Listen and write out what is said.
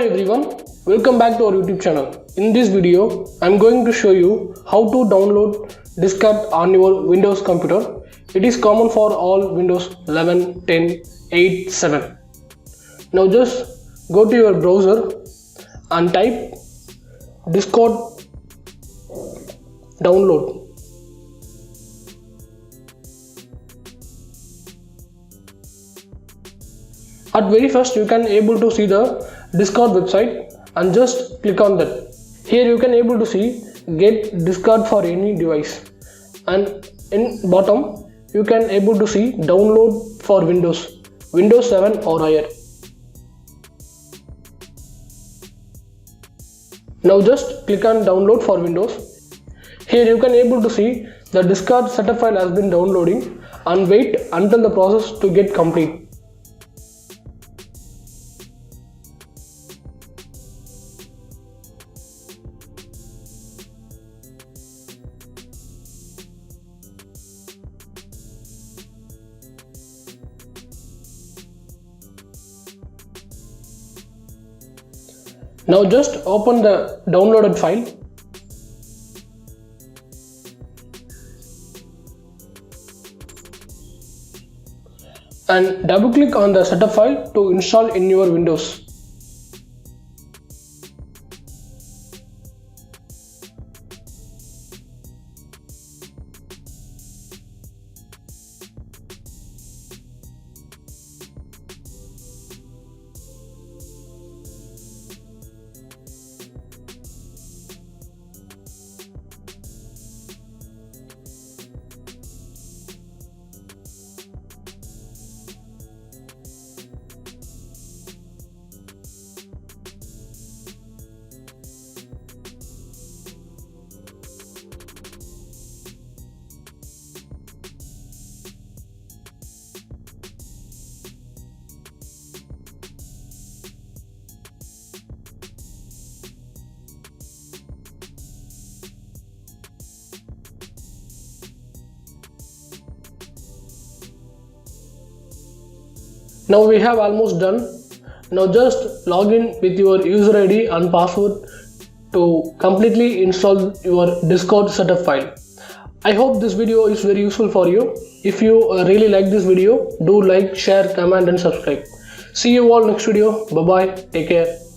everyone, welcome back to our YouTube channel. In this video, I am going to show you how to download Discord on your Windows computer. It is common for all Windows 11, 10, 8, 7. Now just go to your browser and type Discord download. At very first you can able to see the Discord website and just click on that. Here you can able to see get Discord for any device, and in bottom you can able to see download for Windows 7 or higher. Now just click on download for Windows. Here you can able to see the Discord setup file has been downloading, and wait until the process to get complete. Now just open the downloaded file. And double click on the setup file to install in your Windows. Now we have almost done. Now just log in with your user ID and password to completely install your Discord setup file. I hope this video is very useful for you. If you really like this video, do like, share, comment and subscribe. See you all next video. Bye bye. Take care.